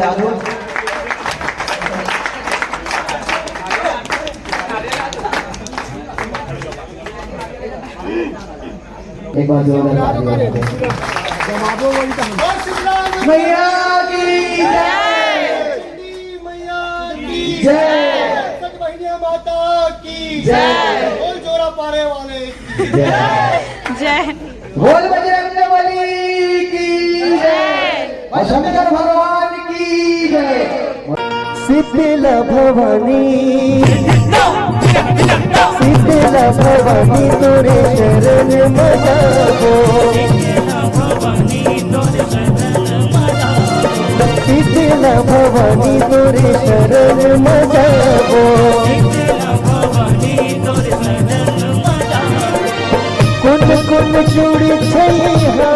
एक बार जोरदार मैया की जय, माता की जय, बोल जोरा पारे वाले जय, बोल बजरंगबली की जय, शंकर भगवान की जय। शीतल भवानी तोरे शरण मजाबो, शीतल भवानी तोरे शरण मजाबो, कुन कुन चूड़ी छैया